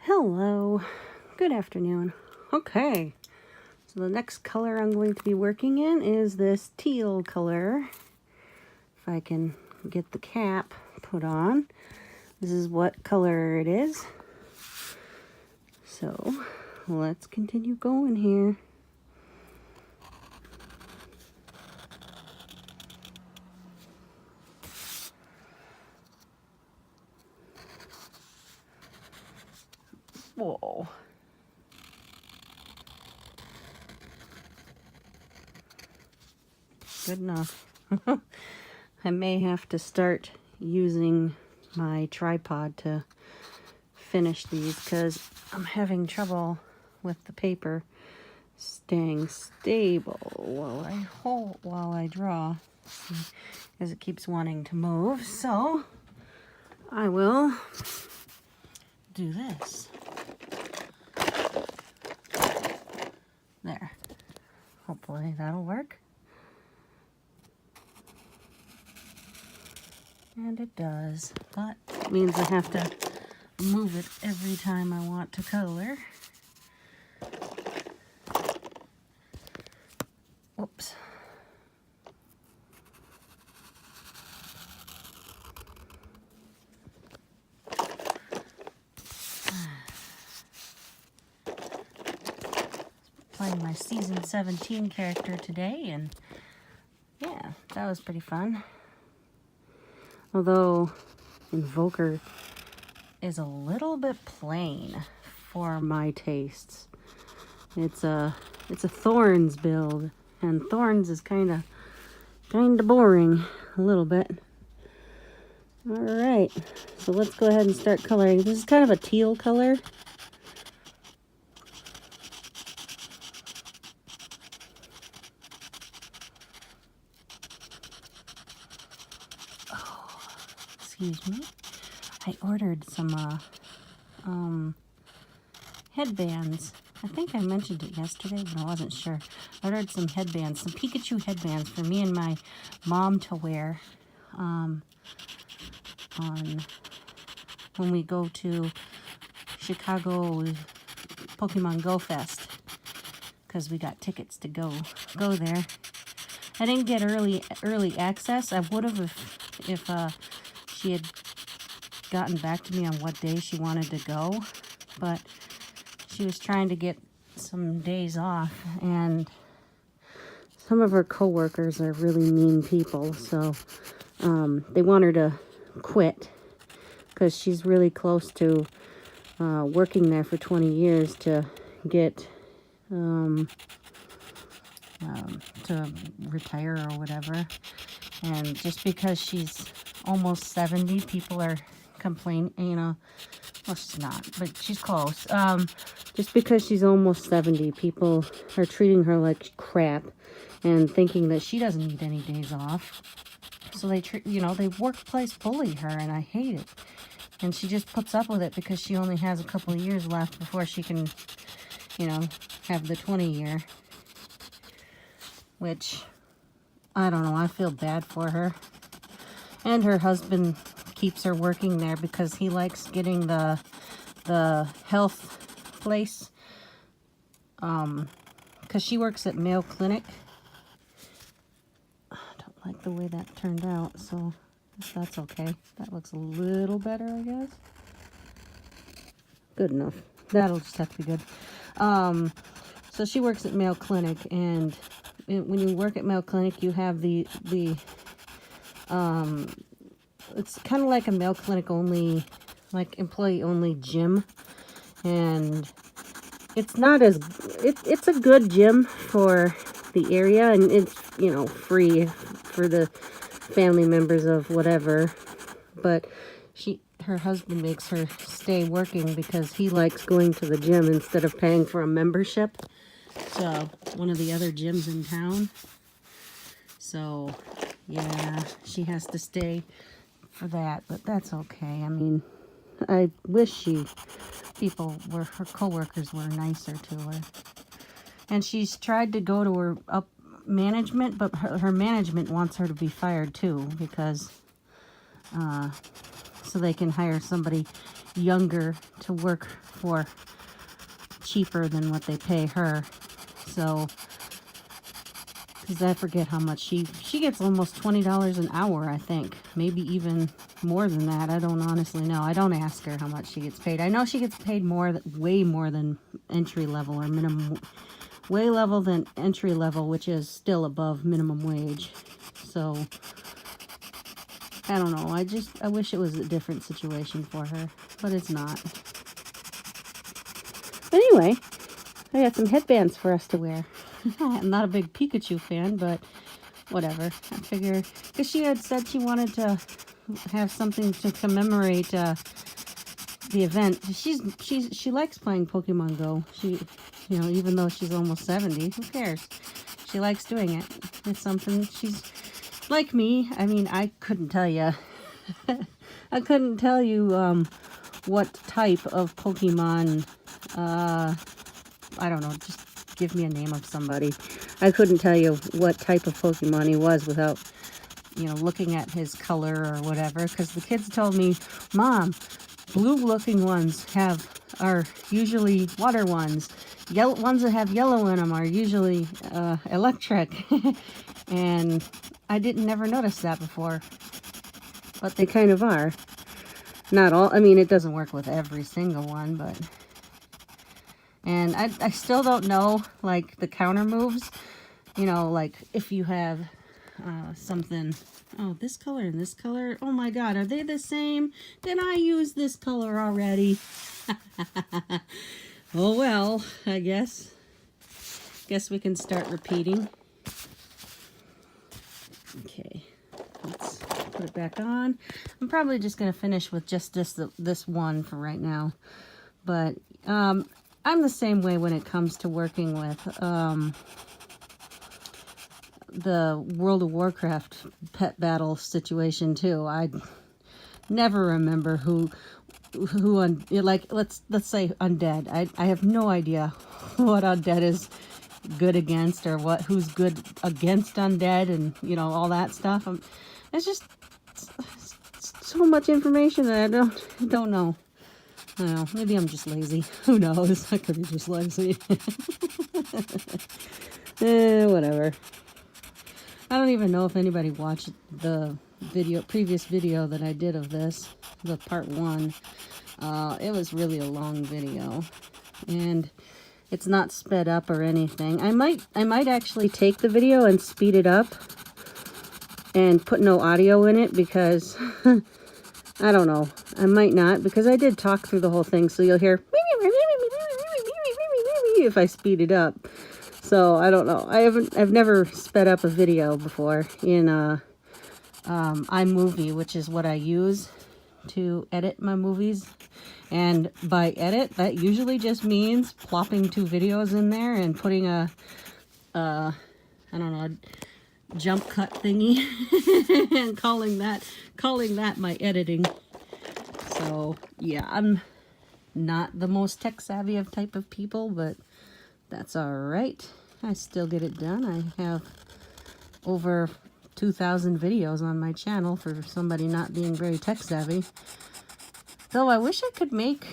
Hello, good afternoon. Okay, so the next color I'm going to be working in is this teal color. If I can get the cap put on, this is what color it is. So let's continue going here. Whoa. Good enough. I may have to start using my tripod to finish these because I'm having trouble with the paper staying stable while I draw, as it keeps wanting to move. So I will do this. There. Hopefully that'll work. And it does, but it means I have to move it every time I want to color. Whoops. Playing my season 17 character today, and yeah, that was pretty fun. Although Invoker is a little bit plain for my tastes. It's a Thorns build, and Thorns is kind of boring a little bit. All right, so let's go ahead and start coloring. This is kind of a teal color. Excuse me. I ordered some headbands. I think I mentioned it yesterday, but I wasn't sure. I ordered some headbands, some Pikachu headbands for me and my mom to wear on when we go to Chicago Pokemon Go Fest, because we got tickets to go there. I didn't get early access. I would have if she had gotten back to me on what day she wanted to go, but she was trying to get some days off, and some of her coworkers are really mean people, so they want her to quit because she's really close to working there for 20 years to get to retire or whatever. And just because she's almost 70, people are complaining, well, she's not, but she's close. Just because she's almost 70, people are treating her like crap and thinking that she doesn't need any days off. So they they workplace bully her, and I hate it. And she just puts up with it because she only has a couple of years left before she can, have the 20 year. Which, I don't know, I feel bad for her. And her husband keeps her working there because he likes getting the health place. Because she works at Mayo Clinic. I don't like the way that turned out, so that's okay. That looks a little better, I guess. Good enough. That'll just have to be good. So she works at Mayo Clinic, and when you work at Mayo Clinic, you have the it's kind of like a Mayo Clinic only, like employee only gym, and it's not as it's a good gym for the area, and it's free for the family members of whatever, but her husband makes her stay working because he likes going to the gym instead of paying for a membership. So one of the other gyms in town. So yeah, she has to stay for that, but that's okay. I mean, I wish her coworkers were nicer to her. And she's tried to go to her up management, but her management wants her to be fired too, because so they can hire somebody younger to work for cheaper than what they pay her. So, because I forget how much she gets, almost $20 an hour, I think. Maybe even more than that. I don't honestly know. I don't ask her how much she gets paid. I know she gets paid more, way more than entry level or minimum, way level than entry level, which is still above minimum wage. So, I don't know. I wish it was a different situation for her, but it's not. But anyway, I got some headbands for us to wear. I'm not a big Pikachu fan, but whatever. I figure, because she had said she wanted to have something to commemorate the event. She likes playing Pokemon Go. Even though she's almost 70, who cares? She likes doing it. It's something she's like me. I mean, I couldn't tell you. I couldn't tell you what type of Pokemon. I don't know. Just give me a name of somebody. I couldn't tell you what type of Pokemon he was without, looking at his color or whatever. Because the kids told me, Mom, blue-looking ones are usually water ones. Ones that have yellow in them are usually electric. And I never noticed that before. But they kind of are. Not all. I mean, it doesn't work with every single one, but... And I still don't know, like, the counter moves. Like, if you have something... Oh, this color and this color. Oh, my God. Are they the same? Did I use this color already? Oh, well, I guess. Guess we can start repeating. Okay. Let's put it back on. I'm probably just going to finish with just this one for right now. But, I'm the same way when it comes to working with the World of Warcraft pet battle situation too. I never remember let's say undead. I have no idea what undead is good against, or who's good against undead, and all that stuff. It's just so much information that I don't know. I don't know, maybe I'm just lazy. Who knows? I could be just lazy. Whatever. I don't even know if anybody watched the previous video that I did of this, the part 1. It was really a long video, and it's not sped up or anything. I might actually take the video and speed it up and put no audio in it, because I don't know. I might not, because I did talk through the whole thing, so you'll hear if I speed it up. So I don't know. I've never sped up a video before in iMovie, which is what I use to edit my movies. And by edit, that usually just means plopping 2 videos in there and putting a jump cut thingy and calling that my editing. So yeah, I'm not the most tech savvy of type of people, but that's all right. I still get it done. I have over 2,000 videos on my channel for somebody not being very tech savvy. Though I wish I could make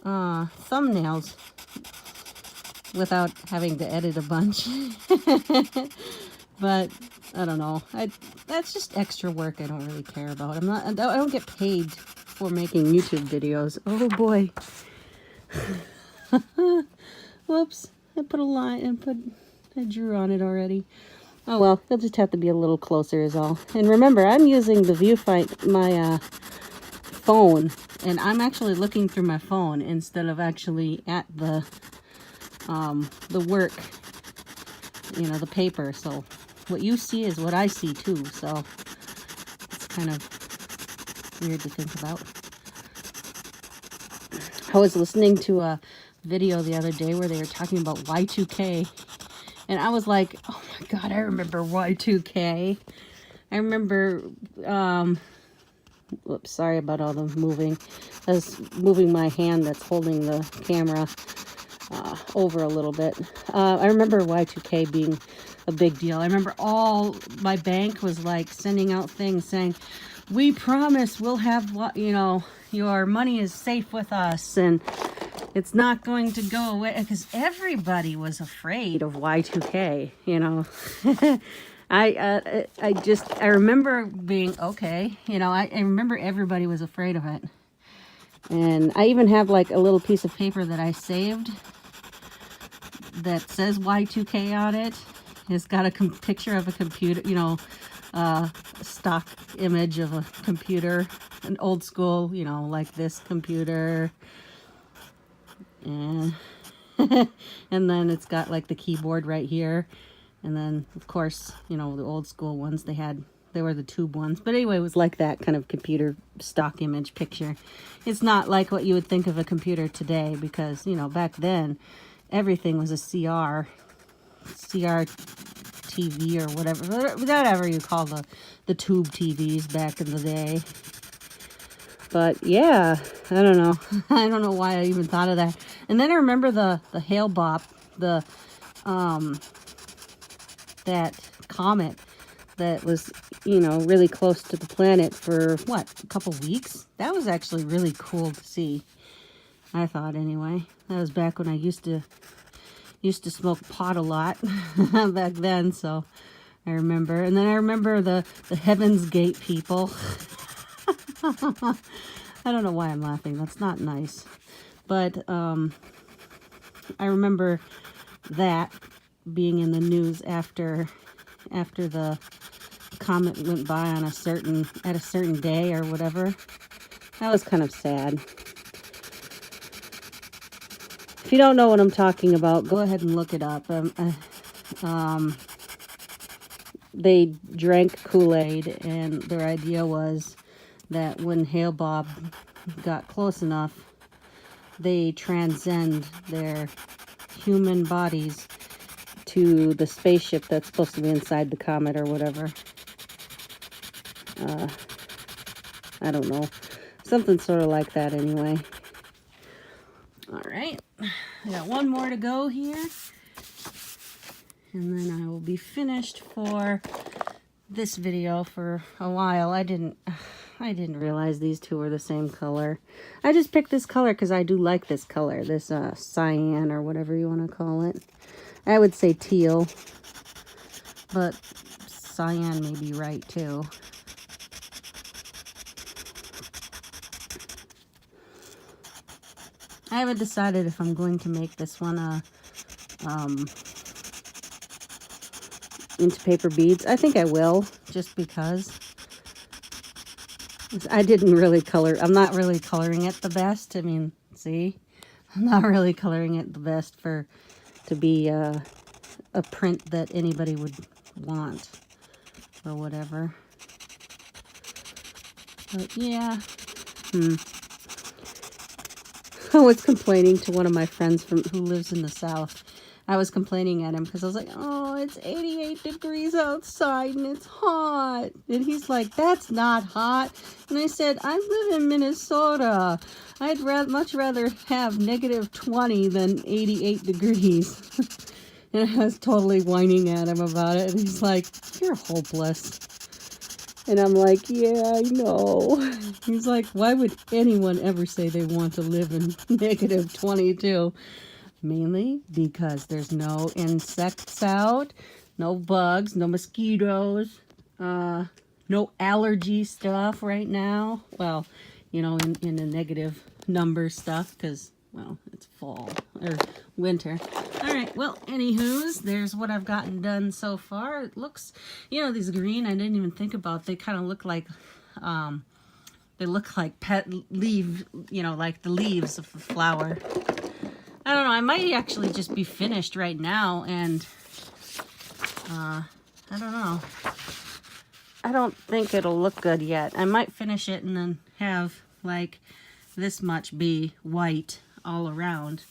thumbnails without having to edit a bunch. But I don't know. That's just extra work I don't really care about. I don't get paid for making YouTube videos. Oh boy. Whoops. I put a line and I drew on it already. Oh well, you'll just have to be a little closer is all. And remember, I'm using the viewfinder, my phone, and I'm actually looking through my phone instead of actually at the work, the paper. So what you see is what I see too. So it's kind of weird to think about. I was listening to a video the other day where they were talking about Y2K, and I was like, oh my God, I remember Y2K. I remember, whoops, sorry about all the moving. I was moving my hand that's holding the camera over a little bit. I remember Y2K being a big deal. I remember my bank was like sending out things saying, we promise we'll have, you know, your money is safe with us and it's not going to go away, because everybody was afraid of Y2K, you know. I remember being okay, you know, I remember everybody was afraid of it. And I even have like a little piece of paper that I saved that says Y2K on it. It's got a picture of a computer, you know, stock image of a computer, an old school, you know, like this computer. And, and then it's got like the keyboard right here. And then, of course, you know, the old school ones, they were the tube ones. But anyway, it was like that kind of computer stock image picture. It's not like what you would think of a computer today, because, you know, back then, everything was a CR TV or whatever you call the tube TVs back in the day. But yeah, I don't know. I don't know why I even thought of that. And then I remember the Hale Bop, that comet that was, you know, really close to the planet for what, a couple weeks. That was actually really cool to see, I thought, anyway. That was back when I used to smoke pot a lot back then, so I remember. And then I remember the Heaven's Gate people. I don't know why I'm laughing. That's not nice. But I remember that being in the news after the comet went by on at a certain day or whatever. That was kind of sad. If you don't know what I'm talking about, go ahead and look it up. They drank Kool-Aid, and their idea was that when Hale Bob got close enough, they transcend their human bodies to the spaceship that's supposed to be inside the comet or whatever. I don't know. Something sort of like that anyway. All right. I got one more to go here. And then I will be finished for this video for a while. I didn't realize these two were the same color. I just picked this color because I do like this color. This cyan or whatever you want to call it. I would say teal, but cyan may be right too. I haven't decided if I'm going to make this one into paper beads. I think I will, just because. I didn't really color. I'm not really coloring it the best. I mean, see? I'm not really coloring it the best to be a print that anybody would want or whatever. But yeah. I was complaining to one of my friends who lives in the South. I was complaining at him because I was like, oh, it's 88 degrees outside and it's hot. And he's like, that's not hot. And I said, I live in Minnesota. I'd much rather have -20 than 88 degrees. And I was totally whining at him about it. And he's like, you're hopeless. And I'm like, yeah, I know. He's like, why would anyone ever say they want to live in -22? Mainly because there's no insects out, no bugs, no mosquitoes, no allergy stuff right now. Well, you know, in the negative number stuff, because, well, it's fall or winter. All right, well, anywho's, there's what I've gotten done so far. It looks, you know, these green, I didn't even think about. They kind of look like, they look like pet leaf, you know, like the leaves of a flower. I don't know, I might actually just be finished right now, and, I don't know. I don't think it'll look good yet. I might finish it and then have, like, this much be white all around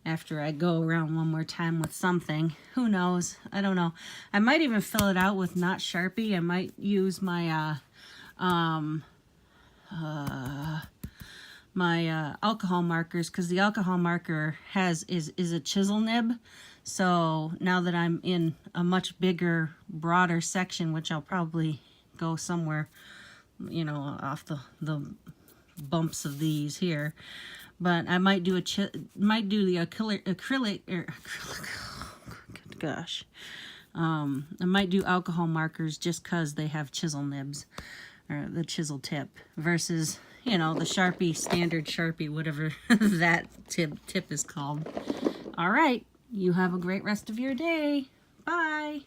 after I go around one more time with something. Who knows? I don't know. I might even fill it out with not Sharpie. I might use my, alcohol markers, because the alcohol marker is a chisel nib. So now that I'm in a much bigger, broader section, which I'll probably go somewhere you know, off the bumps of these here. But I might do the acrylic, gosh. I might do alcohol markers just because they have chisel nibs, or the chisel tip, versus, you know, the Sharpie, standard Sharpie, whatever that tip is called. All right, you have a great rest of your day. Bye.